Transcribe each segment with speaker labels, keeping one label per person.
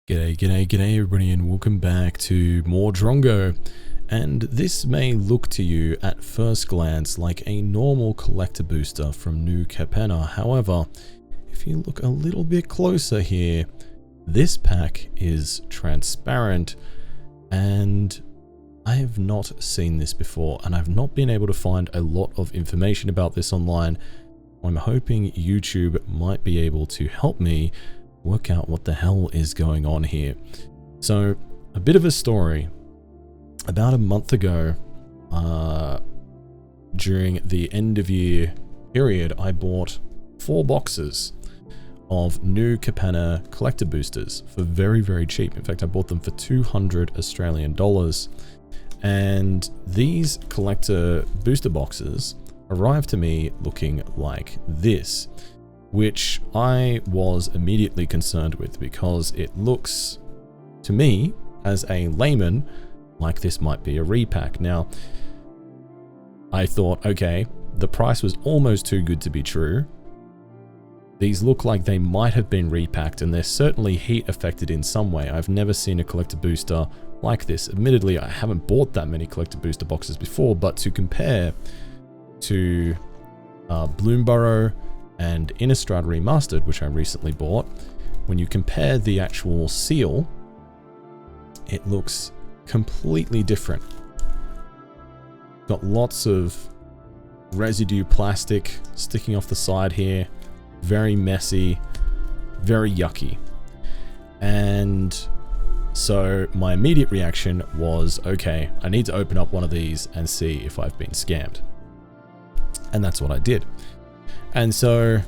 Speaker 1: G'day everybody, and welcome back to more Drongo. And this may look to you at first glance like a normal collector booster from new Capenna. However, if you look a little bit closer here, this pack is transparent, and I have not seen this before, and I've not been able to find a lot of information about this online. I'm hoping YouTube might be able to help me work out what the hell is going on here. So, a bit of a story. About a month ago, during the end of year period, I bought 4 boxes of new Capenna Collector Boosters for very, very cheap. In fact, I bought them for 200 Australian dollars. And these collector booster boxes arrived to me looking like this, which I was immediately concerned with because it looks to me, as a layman, like this might be a repack. Now, I thought, okay, the price was almost too good to be true. These look like they might have been repacked, and they're certainly heat affected in some way. I've never seen a collector booster like this. Admittedly, I haven't bought that many collector booster boxes before, but to compare to Bloomborough and Innistrad Remastered, which I recently bought, when you compare the actual seal, it looks completely different. Got lots of residue plastic sticking off the side here, very messy, very yucky. And so my immediate reaction was, okay, I need to open up one of these and see if I've been scammed. And that's what I did. And so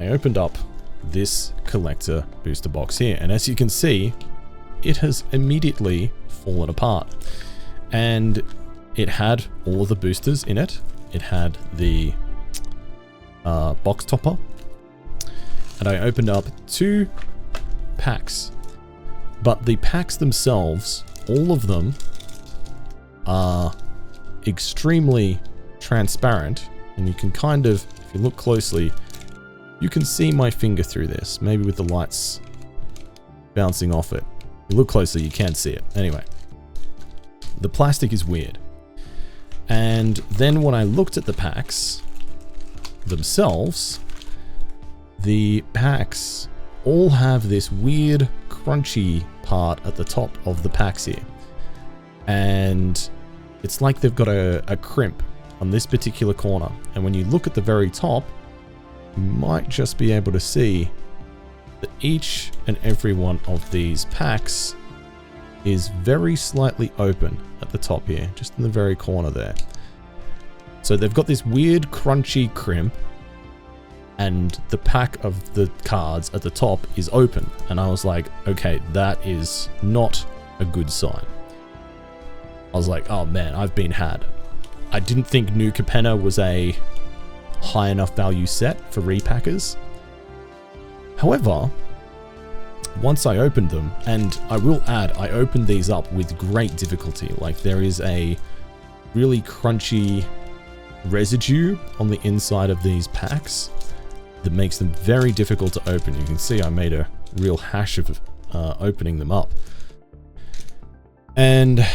Speaker 1: I opened up this collector booster box here, and as you can see, it has immediately fallen apart. And it had all of the boosters in it. It had the box topper, and I opened up 2 packs, but the packs themselves, all of them are extremely transparent, and you can kind of, if you look closely, you can see my finger through this, maybe with the lights bouncing off it. If you look closely, you can't see it. Anyway, the plastic is weird. And then when I looked at the packs themselves, the packs all have this weird crunchy part at the top of the packs here. And it's like they've got a crimp on this particular corner. And when you look at the very top, you might just be able to see that each and every one of these packs is very slightly open at the top here, just in the very corner there. So they've got this weird crunchy crimp, and the pack of the cards at the top is open. And I was like, okay, that is not a good sign. I was like, oh man, I've been had. I didn't think new Capenna was a high enough value set for repackers. However, once I opened them, and I will add, I opened these up with great difficulty. Like, there is a really crunchy residue on the inside of these packs that makes them very difficult to open. You can see I made a real hash of opening them up. And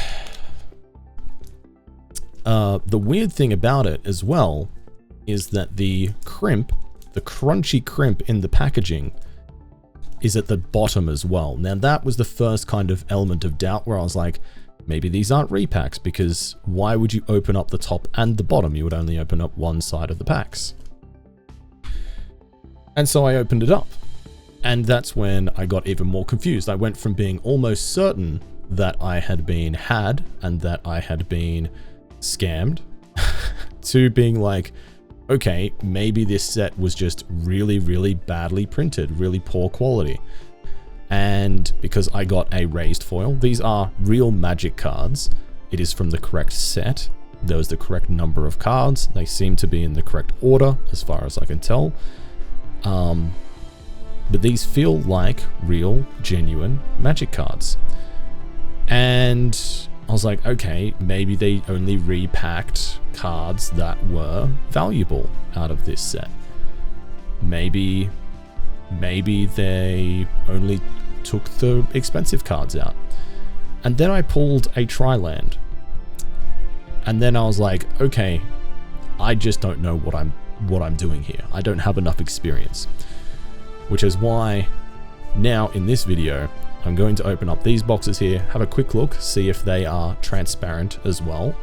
Speaker 1: the weird thing about it as well is that the crimp, the crunchy crimp in the packaging, is at the bottom as well. Now, that was the first kind of element of doubt where I was like, maybe these aren't repacks, because why would you open up the top and the bottom? You would only open up one side of the packs. And so I opened it up, and that's when I got even more confused. I went from being almost certain that I had been had and that I had been scammed to being like, okay, maybe this set was just really, really badly printed, really poor quality. And because I got a raised foil, these are real Magic cards. It is from the correct set. There was the correct number of cards. They seem to be in the correct order, as far as I can tell. But these feel like real, genuine Magic cards. And I was like, okay, maybe they only repacked cards that were valuable out of this set. Maybe they only took the expensive cards out. And then I pulled a tri-land. And then I was like, okay, I just don't know what I'm doing here. I don't have enough experience. Which is why now in this video, I'm going to open up these boxes here, have a quick look, see if they are transparent as well,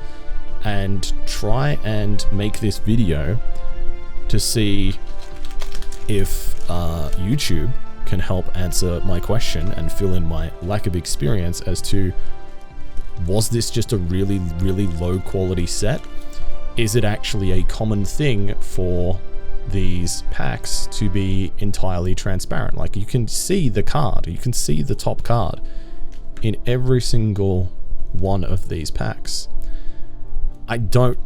Speaker 1: and try and make this video to see if YouTube can help answer my question and fill in my lack of experience as to, was this just a really, really low quality set? Is it actually a common thing for these packs to be entirely transparent? Like, you can see the card, you can see the top card in every single one of these packs. I don't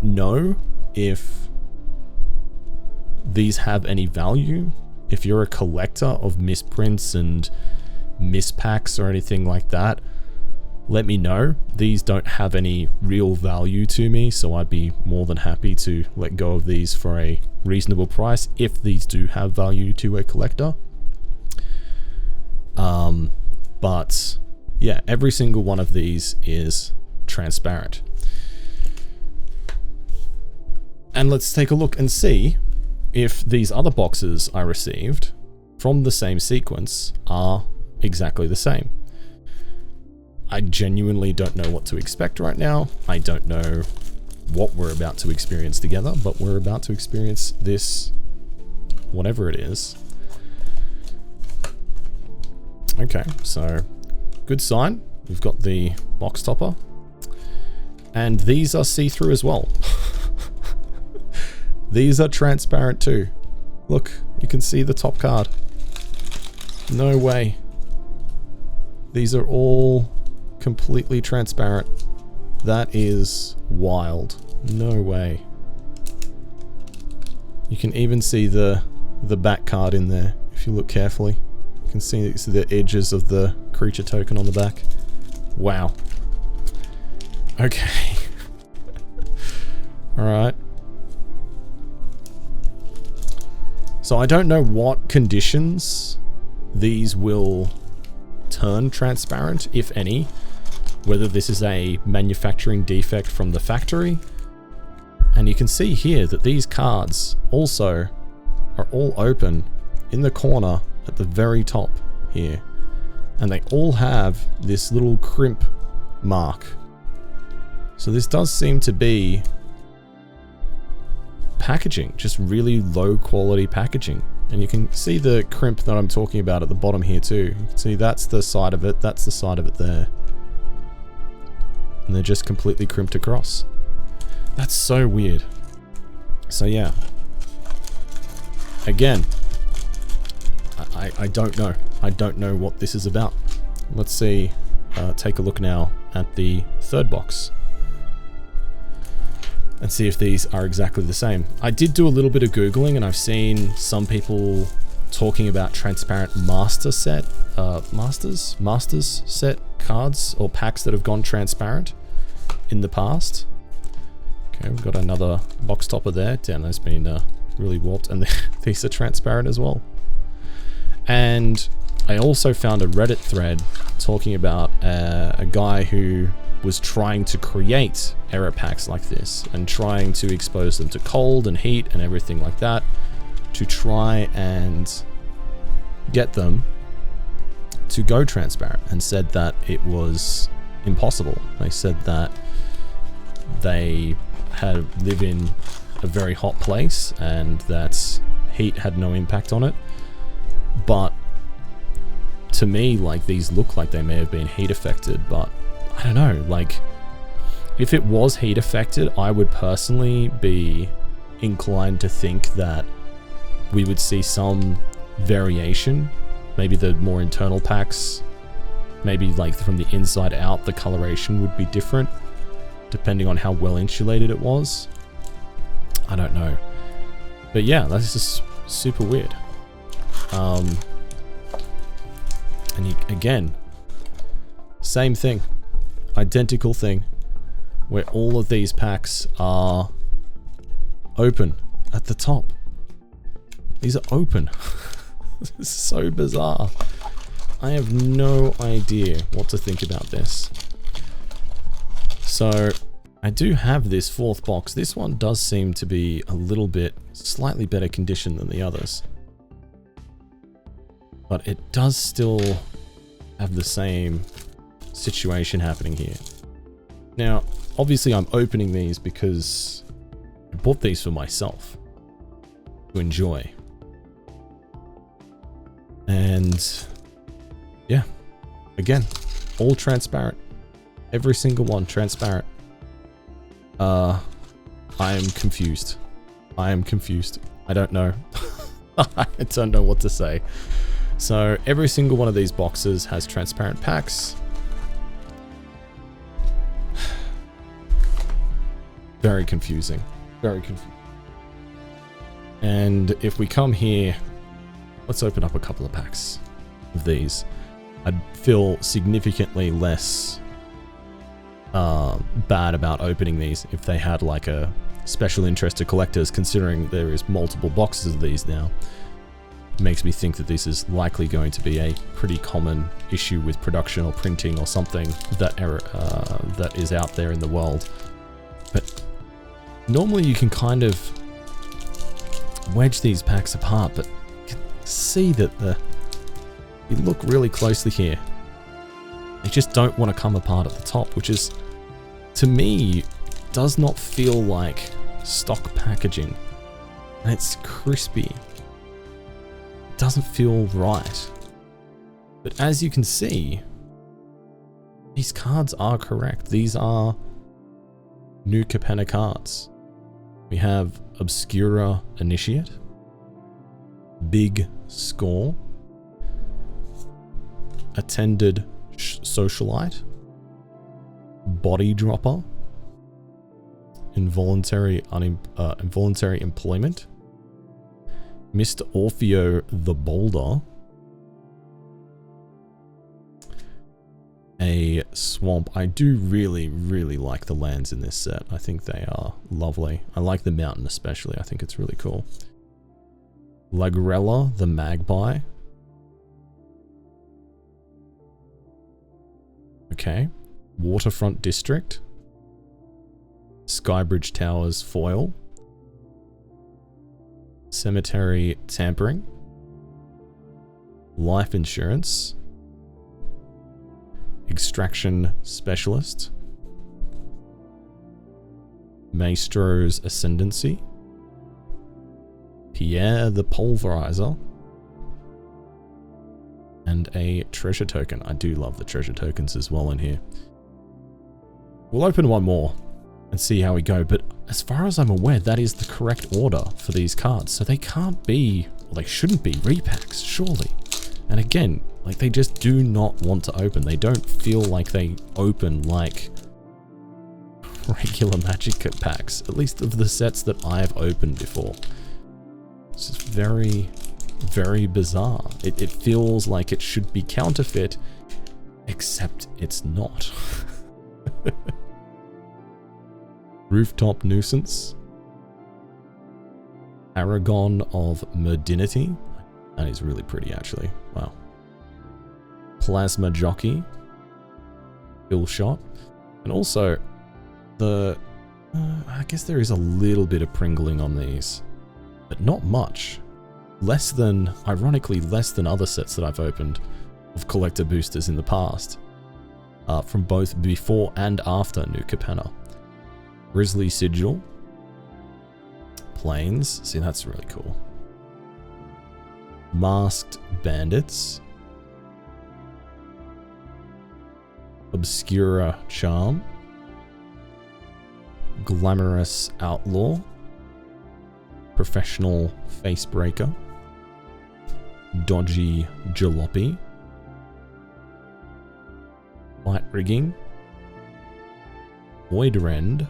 Speaker 1: know if these have any value. If you're a collector of misprints and mispacks or anything like that, let me know. These don't have any real value to me, so I'd be more than happy to let go of these for a reasonable price if these do have value to a collector. But yeah, every single one of these is transparent. And let's take a look and see if these other boxes I received from the same sequence are exactly the same. I genuinely don't know what to expect right now. I don't know what we're about to experience together, but we're about to experience this, whatever it is. Okay, so good sign. We've got the box topper. And these are see-through as well. These are transparent too. Look, you can see the top card. No way. These are all completely transparent. That is wild. No way. You can even see the back card in there if you look carefully. You can see the edges of the creature token on the back. Wow. Okay. Alright. So I don't know what conditions these will turn transparent, if any. Whether this is a manufacturing defect from the factory. And you can see here that these cards also are all open in the corner at the very top here. And they all have this little crimp mark. So this does seem to be packaging, just really low quality packaging. And you can see the crimp that I'm talking about at the bottom here too. You can see that's the side of it, that's the side of it there. And they're just completely crimped across. That's so weird. So yeah. Again, I don't know. I don't know what this is about. Let's see, take a look now at the third box. And see if these are exactly the same. I did do a little bit of Googling and I've seen some people talking about transparent master set, masters set cards or packs that have gone transparent in the past. Okay, we've got another box topper there. Damn, that's been really warped, and these are transparent as well. And I also found a Reddit thread talking about a guy who was trying to create error packs like this and trying to expose them to cold and heat and everything like that to try and get them to go transparent, and said that it was impossible. They said that they live in a very hot place and that heat had no impact on it. But to me, like, these look like they may have been heat affected, but I don't know, like, if it was heat affected, I would personally be inclined to think that we would see some variation. Maybe the more internal packs, maybe like from the inside out, the coloration would be different, depending on how well insulated it was. I don't know. But yeah, that's just super weird. And again, same thing. Identical thing, where all of these packs are open at the top. These are open. This is so bizarre. I have no idea what to think about this. So, I do have this fourth box. This one does seem to be a little bit slightly better condition than the others. But it does still have the same situation happening here. Now, obviously I'm opening these because I bought these for myself to enjoy. And yeah, again, all transparent. Every single one transparent. I am confused. I am confused. I don't know. I don't know what to say. So every single one of these boxes has transparent packs. Very confusing. Very confusing. And if we come here, let's open up a couple of packs of these. I'd feel significantly less bad about opening these if they had like a special interest to collectors, considering there is multiple boxes of these now. It makes me think that this is likely going to be a pretty common issue with production or printing or something that is out there in the world. But normally you can kind of wedge these packs apart, but you can see that you look really closely here. They just don't want to come apart at the top, which is, to me, does not feel like stock packaging. And it's crispy. It doesn't feel right. But as you can see, these cards are correct. These are new Capenna cards. We have Obscura Initiate, Big Score, Attended Socialite, Body Dropper, Involuntary Employment, Mr. Orfeo the Boulder, a Swamp. I do really, really like the lands in this set. I think they are lovely. I like the mountain especially. I think it's really cool. Lagrella the Magpie. Okay. Waterfront District. Skybridge Towers Foil. Cemetery Tampering. Life Insurance. Extraction Specialist. Maestro's Ascendancy. Pierre the Pulverizer. And a treasure token. I do love the treasure tokens as well in here. We'll open one more and see how we go, but as far as I'm aware, that is the correct order for these cards. So they can't be, well, they shouldn't be repacks, surely. And again, like, they just do not want to open. They don't feel like they open like regular Magic packs, at least of the sets that I've opened before. It's just very, very bizarre. It feels like it should be counterfeit, except it's not. Rooftop Nuisance. Aragon of Modernity. That is really pretty, actually. Wow. Plasma Jockey. Bill Shot. And also, I guess there is a little bit of Pringling on these, but not much. Less than, ironically, less than other sets that I've opened of collector boosters in the past. From both before and after New Capenna. Grizzly Sigil. Plains. See, that's really cool. Masked Bandits. Obscura Charm. Glamorous Outlaw. Professional Facebreaker. Dodgy Jalopy. Light Rigging. Voidrend.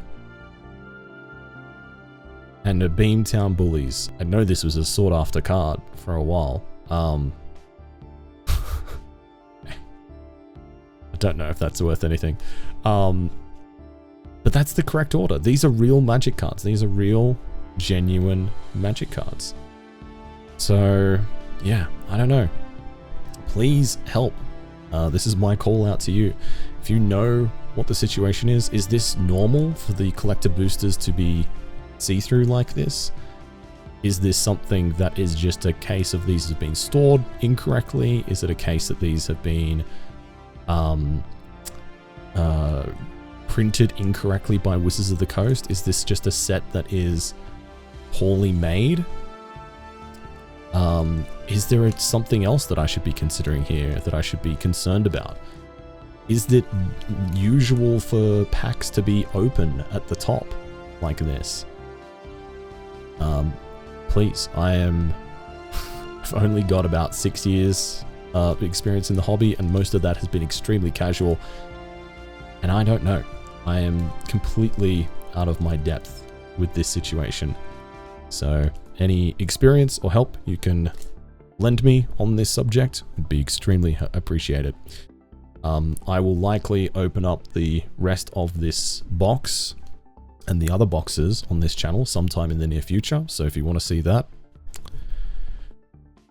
Speaker 1: And a Beamtown Bullies. I know this was a sought after card for a while. I don't know if that's worth anything. But that's the correct order. These are real Magic cards. These are real, genuine Magic cards. So, yeah, I don't know. Please help. This is my call out to you. If you know what the situation is this normal for the collector boosters to be see-through like this? Is this something that is just a case of these have been stored incorrectly? Is it a case that these have been printed incorrectly by Wizards of the Coast? Is this just a set that is poorly made? Is there something else that I should be considering here, that I should be concerned about? Is it usual for packs to be open at the top like this? Please, I've only got about 6 years experience in the hobby, and most of that has been extremely casual, and I don't know. I am completely out of my depth with this situation. So any experience or help you can lend me on this subject would be extremely appreciated. I will likely open up the rest of this box and the other boxes on this channel sometime in the near future. So if you want to see that,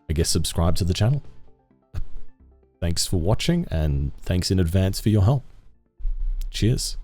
Speaker 1: I guess subscribe to the channel. Thanks for watching, and thanks in advance for your help. Cheers.